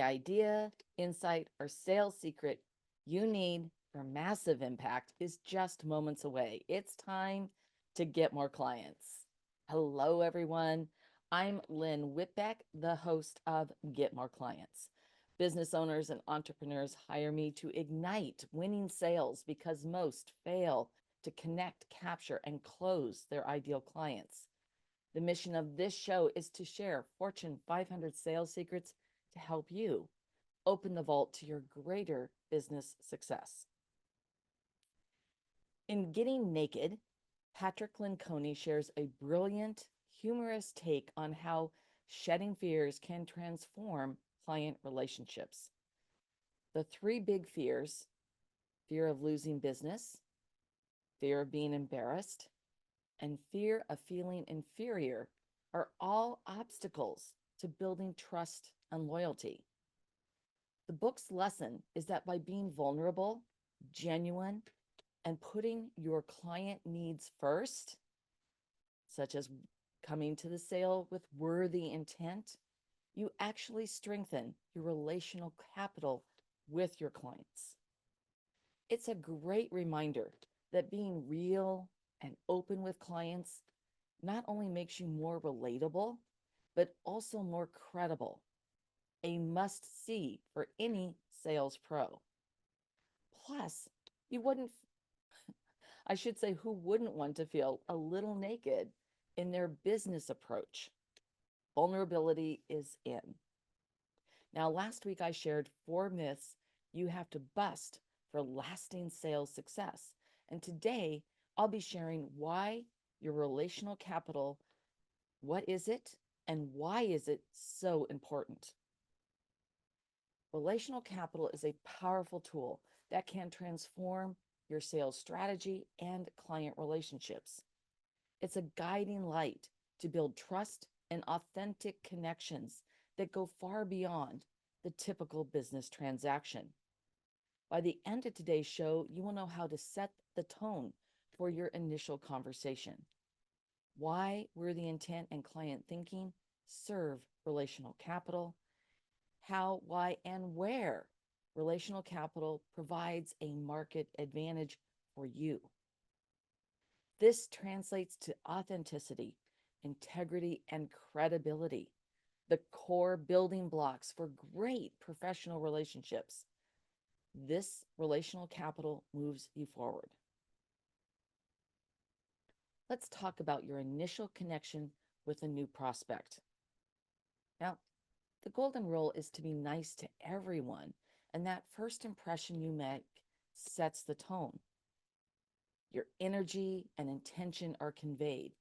idea, insight, or sales secret you need for massive impact is just moments away. It's time to get more clients. Hello, everyone. I'm Lynn Whitbeck, the host of Get More Clients. Business owners and entrepreneurs hire me to ignite winning sales because most fail to connect, capture, and close their ideal clients. The mission of this show is to share Fortune 500 sales secrets to help you open the vault to your greater business success. In Getting Naked, Patrick Lencioni shares a brilliant, humorous take on how shedding fears can transform client relationships. The three big fears: fear of losing business, fear of being embarrassed, and fear of feeling inferior, are all obstacles to building trust and loyalty. The book's lesson is that by being vulnerable, genuine, and putting your client needs first, such as coming to the sale with worthy intent, you actually strengthen your relational capital with your clients. It's a great reminder that being real and open with clients not only makes you more relatable, but also more credible, a must-see for any sales pro. Plus, you wouldn't, I should say, who wouldn't want to feel a little naked in their business approach? Vulnerability is in. Now, last week I shared 4 myths you have to bust for lasting sales success. And today I'll be sharing why your relational capital, what is it, and why is it so important? Relational capital is a powerful tool that can transform your sales strategy and client relationships. It's a guiding light to build trust and authentic connections that go far beyond the typical business transaction. By the end of today's show, you will know how to set the tone for your initial conversation, why worthy intent and client thinking serve relational capital, how, why, and where relational capital provides a market advantage for you. This translates to authenticity, integrity, and credibility, the core building blocks for great professional relationships. This relational capital moves you forward. Let's talk about your initial connection with a new prospect. Now, the golden rule is to be nice to everyone, and that first impression you make sets the tone. Your energy and intention are conveyed.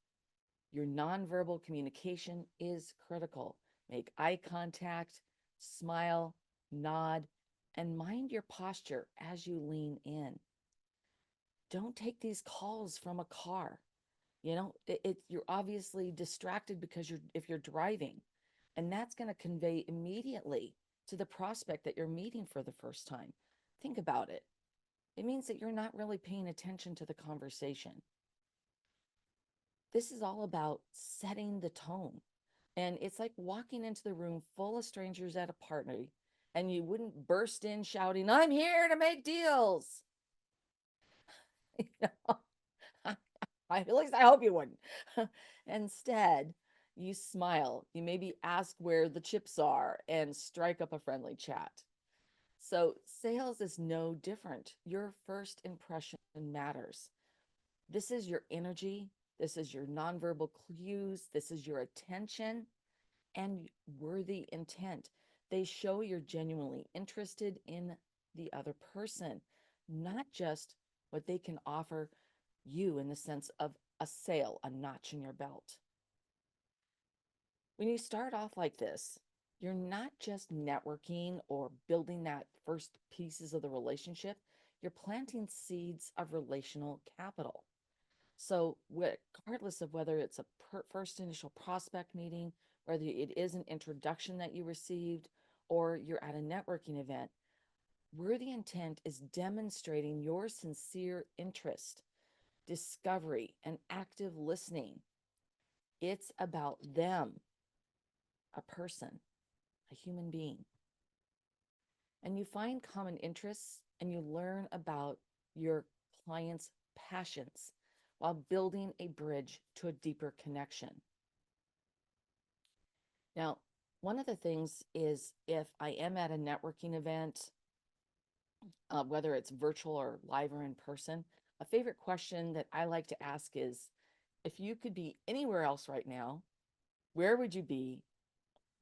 Your nonverbal communication is critical. Make eye contact, smile, nod, and mind your posture as you lean in. Don't take these calls from a car. You're obviously distracted because if you're driving, and that's going to convey immediately to the prospect that you're meeting for the first time. Think about it. It means that you're not really paying attention to the conversation. This is all about setting the tone. And it's like walking into the room full of strangers at a party, and you wouldn't burst in shouting, "I'm here to make deals." At least I hope you wouldn't. Instead, you smile. You maybe ask where the chips are and strike up a friendly chat. So sales is no different. Your first impression matters. This is your energy. This is your nonverbal cues. This is your attention and worthy intent. They show you're genuinely interested in the other person, not just what they can offer you in the sense of a sale, a notch in your belt. When you start off like this, you're not just networking or building that first pieces of the relationship, you're planting seeds of relational capital. So regardless of whether it's a first initial prospect meeting, whether it is an introduction that you received, or you're at a networking event, worthy intent is demonstrating your sincere interest, discovery, and active listening. It's about them, a person, a human being. and you find common interests and you learn about your client's passions while building a bridge to a deeper connection. Now, one of the things is if I am at a networking event, whether it's virtual or live or in person, a favorite question that I like to ask is, if you could be anywhere else right now, where would you be?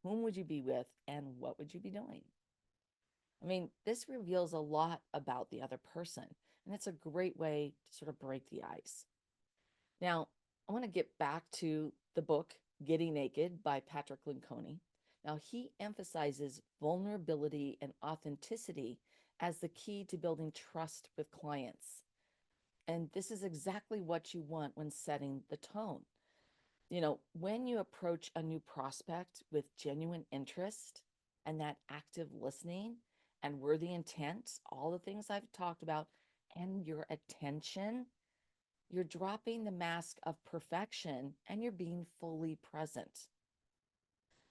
Whom would you be with? And what would you be doing? I mean, this reveals a lot about the other person, and it's a great way to sort of break the ice. Now, I want to get back to the book, Getting Naked by Patrick Lencioni. Now, he emphasizes vulnerability and authenticity as the key to building trust with clients. And this is exactly what you want when setting the tone. When you approach a new prospect with genuine interest and that active listening and worthy intent, all the things I've talked about, and your attention, you're dropping the mask of perfection and you're being fully present.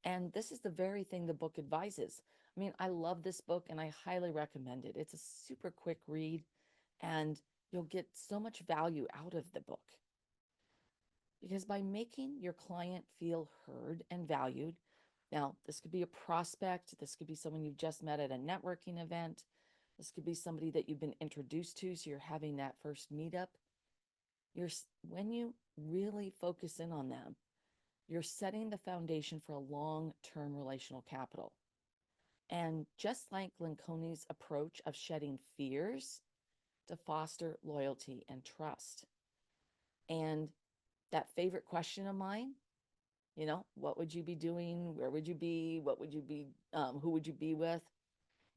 And this is the very thing the book advises. I mean, I love this book and I highly recommend it. It's a super quick read and you'll get so much value out of the book. Because by making your client feel heard and valued, now this could be a prospect, this could be someone you've just met at a networking event, this could be somebody that you've been introduced to, so you're having that first meetup. When you really focus in on them, you're setting the foundation for a long-term relational capital. And just like Lencioni's approach of shedding fears to foster loyalty and trust. And that favorite question of mine, what would you be doing? Where would you be? What would you be? Who would you be with?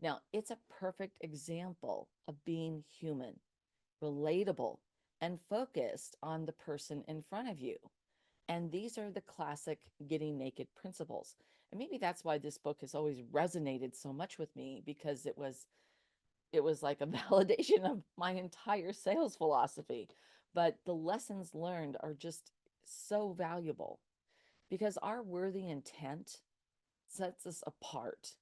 Now, it's a perfect example of being human, relatable, and focused on the person in front of you. And these are the classic getting naked principles. And maybe that's why this book has always resonated so much with me, because it was like a validation of my entire sales philosophy. But the lessons learned are just so valuable because our worthy intent sets us apart,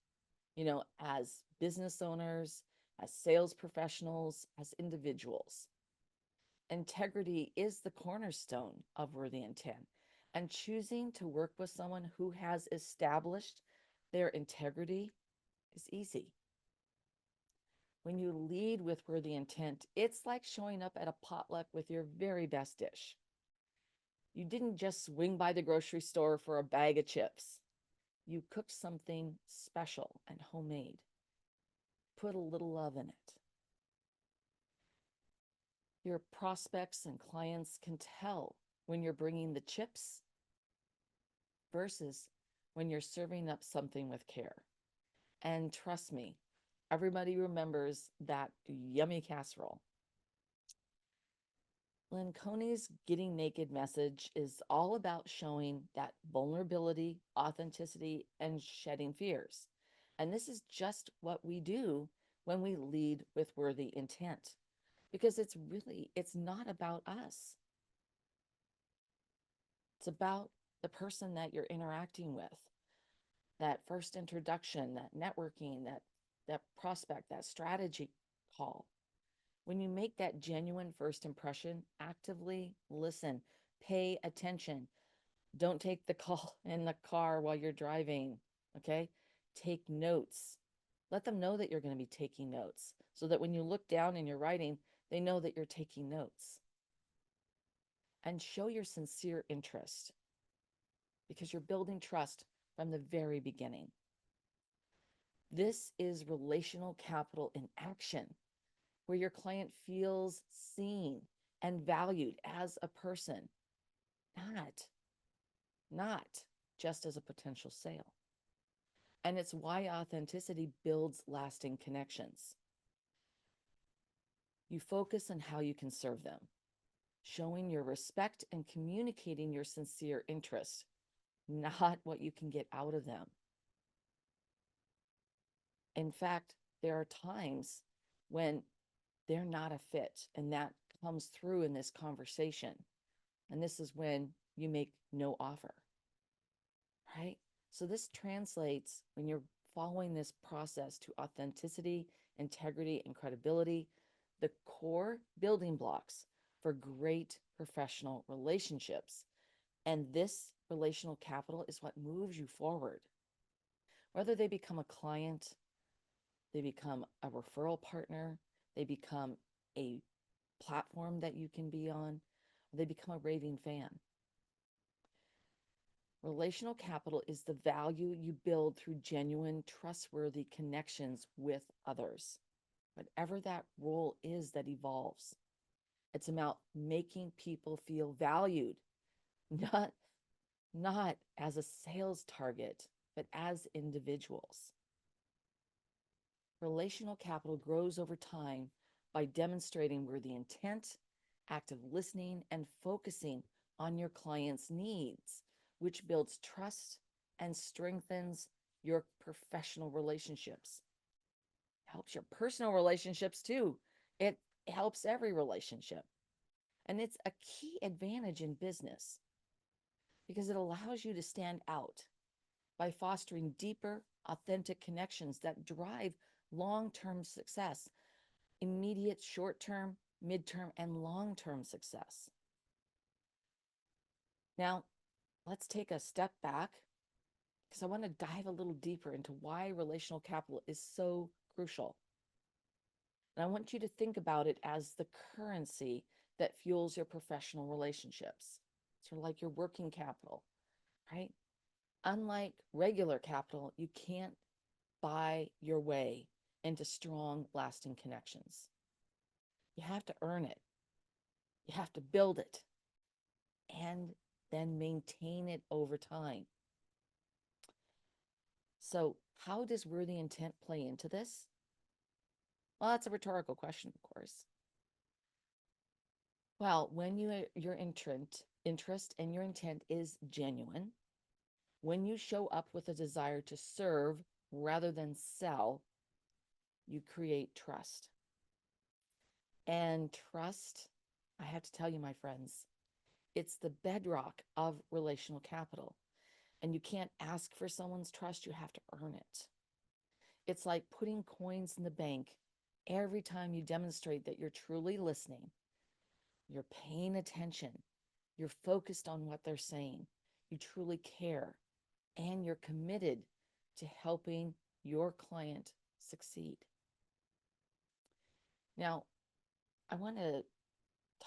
as business owners, as sales professionals, as individuals. Integrity is the cornerstone of worthy intent, and choosing to work with someone who has established their integrity is easy. When you lead with worthy intent, it's like showing up at a potluck with your very best dish. You didn't just swing by the grocery store for a bag of chips. You cooked something special and homemade. Put a little love in it. Your prospects and clients can tell when you're bringing the chips versus when you're serving up something with care. And trust me, everybody remembers that yummy casserole. Lencioni's Getting Naked message is all about showing that vulnerability, authenticity, and shedding fears. And this is just what we do when we lead with worthy intent, because it's not about us. It's about the person that you're interacting with, that first introduction, that networking, that prospect, that strategy call. When you make that genuine first impression, actively listen, pay attention. Don't take the call in the car while you're driving, okay? Take notes. Let them know that you're going to be taking notes so that when you look down and you're writing, they know that you're taking notes. And show your sincere interest, because you're building trust from the very beginning. This is relational capital in action, where your client feels seen and valued as a person, not just as a potential sale. And it's why authenticity builds lasting connections. You focus on how you can serve them, showing your respect and communicating your sincere interest, not what you can get out of them. In fact, there are times when they're not a fit, and that comes through in this conversation. And this is when you make no offer, right? So this translates when you're following this process to authenticity, integrity, and credibility, the core building blocks for great professional relationships. And this relational capital is what moves you forward. Whether they become a client, they become a referral partner, they become a platform that you can be on, or they become a raving fan. Relational capital is the value you build through genuine, trustworthy connections with others, whatever that role is that evolves. It's about making people feel valued, not, not as a sales target, but as individuals. Relational capital grows over time by demonstrating worthy intent, active listening, and focusing on your client's needs, which builds trust and strengthens your professional relationships. It helps your personal relationships too. It helps every relationship. And it's a key advantage in business because it allows you to stand out by fostering deeper, authentic connections that drive long-term success, immediate short-term, midterm, and long-term success. Now, let's take a step back because I want to dive a little deeper into why relational capital is so crucial. And I want you to think about it as the currency that fuels your professional relationships. Sort of like your working capital, right? Unlike regular capital, you can't buy your way into strong, lasting connections. You have to earn it. You have to build it and then maintain it over time. So how does worthy intent play into this? Well, that's a rhetorical question, of course. Well, when your interest and your intent is genuine, when you show up with a desire to serve rather than sell, you create trust. And trust, I have to tell you, my friends, it's the bedrock of relational capital. And you can't ask for someone's trust, you have to earn it. It's like putting coins in the bank every time you demonstrate that you're truly listening, you're paying attention, you're focused on what they're saying, you truly care, and you're committed to helping your client succeed. Now, I want to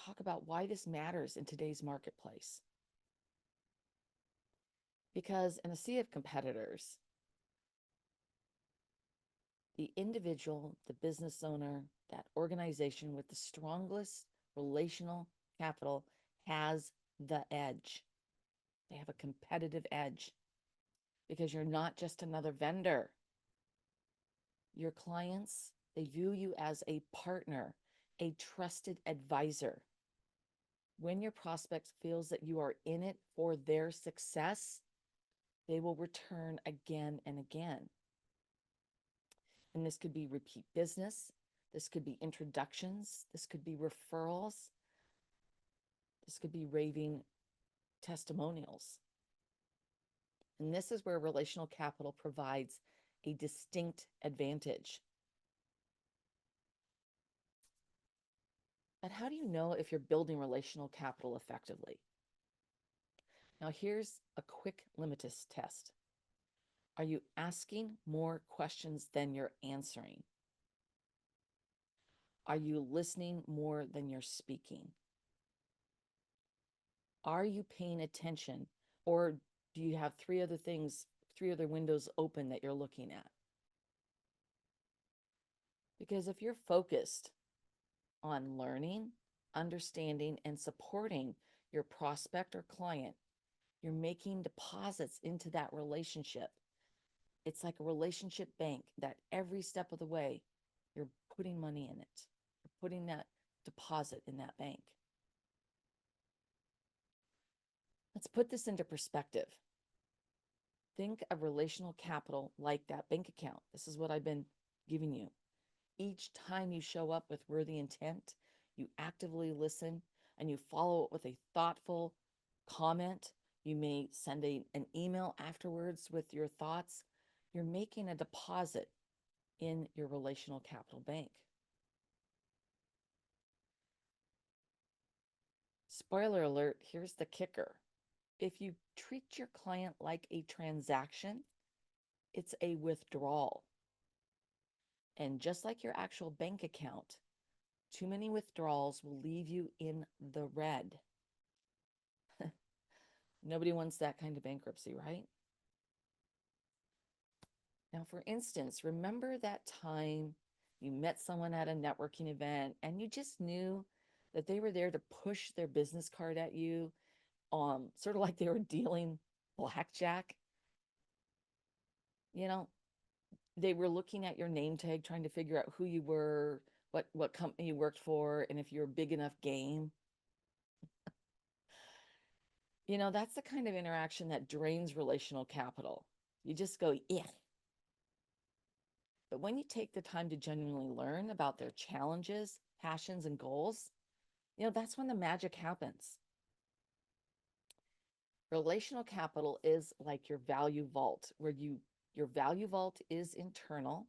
talk about why this matters in today's marketplace. Because in a sea of competitors, the individual, the business owner, that organization with the strongest relational capital has the edge. They have a competitive edge because you're not just another vendor. Your clients, they view you as a partner, a trusted advisor. When your prospect feels that you are in it for their success, they will return again and again. And this could be repeat business. This could be introductions. This could be referrals. This could be raving testimonials. And this is where relational capital provides a distinct advantage. But how do you know if you're building relational capital effectively? Now, here's a quick litmus test. Are you asking more questions than you're answering? Are you listening more than you're speaking? Are you paying attention? Or do you have three other windows open that you're looking at? Because if you're focused on learning, understanding, and supporting your prospect or client, you're making deposits into that relationship. It's like a relationship bank that every step of the way, you're putting money in it. You're putting that deposit in that bank. Let's put this into perspective. Think of relational capital like that bank account. This is what I've been giving you. Each time you show up with worthy intent, you actively listen and you follow it with a thoughtful comment. You may send an email afterwards with your thoughts. you're making a deposit in your relational capital bank. Spoiler alert, here's the kicker. If you treat your client like a transaction, it's a withdrawal. And just like your actual bank account, too many withdrawals will leave you in the red. Nobody wants that kind of bankruptcy, right? Now, for instance, remember that time you met someone at a networking event and you just knew that they were there to push their business card at you, sort of like they were dealing blackjack? You know, they were looking at your name tag, trying to figure out who you were, what company you worked for, and if you're a big enough game. That's the kind of interaction that drains relational capital. You just go, yeah. But when you take the time to genuinely learn about their challenges, passions, and goals, that's when the magic happens. Relational capital is like your value vault, where your value vault is internal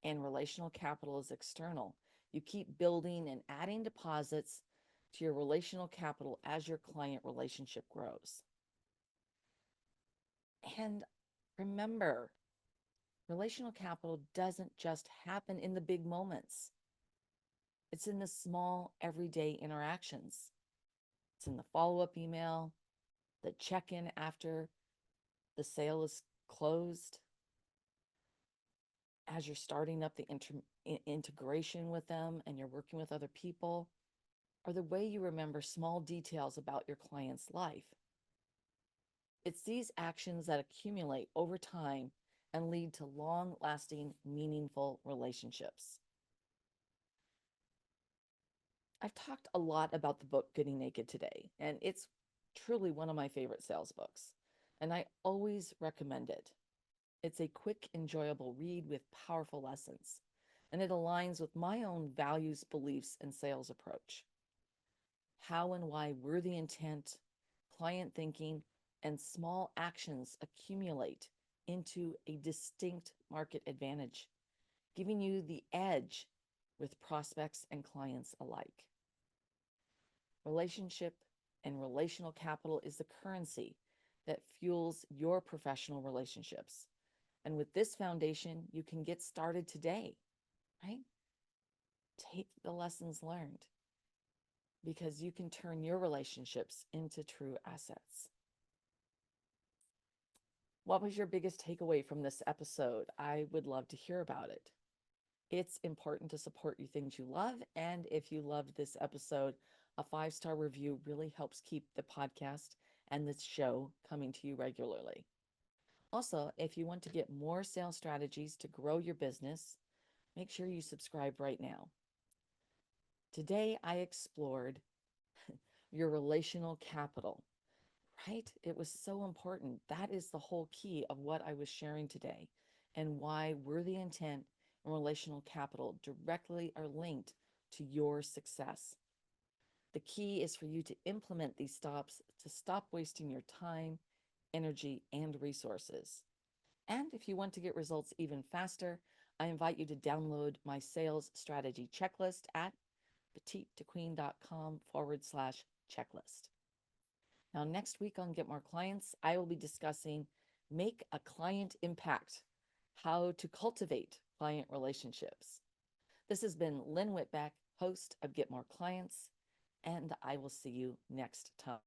and relational capital is external. You keep building and adding deposits to your relational capital as your client relationship grows. And remember, relational capital doesn't just happen in the big moments. It's in the small, everyday interactions. It's in the follow-up email, the check-in after the sale is closed, as you're starting up the integration with them and you're working with other people, or the way you remember small details about your client's life. It's these actions that accumulate over time and lead to long-lasting, meaningful relationships. I've talked a lot about the book Getting Naked today, and it's truly one of my favorite sales books, and I always recommend it. It's a quick, enjoyable read with powerful lessons, and it aligns with my own values, beliefs, and sales approach. How and why worthy intent, client thinking, and small actions accumulate into a distinct market advantage, giving you the edge with prospects and clients alike. Relationship and relational capital is the currency that fuels your professional relationships. And with this foundation, you can get started today, right? Take the lessons learned, because you can turn your relationships into true assets. What was your biggest takeaway from this episode? I would love to hear about it. It's important to support you things you love. And if you loved this episode, a 5-star review really helps keep the podcast and this show coming to you regularly. Also, if you want to get more sales strategies to grow your business, make sure you subscribe right now. Today, I explored your relational capital, right? It was so important. That is the whole key of what I was sharing today, and why worthy intent and relational capital directly are linked to your success. The key is for you to implement these stops to stop wasting your time, energy, and resources. And if you want to get results even faster, I invite you to download my sales strategy checklist at petitetoqueen.com/checklist. Now, next week on Get More Clients, I will be discussing Make a Client Impact, how to cultivate client relationships. This has been Lynn Whitbeck, host of Get More Clients, and I will see you next time.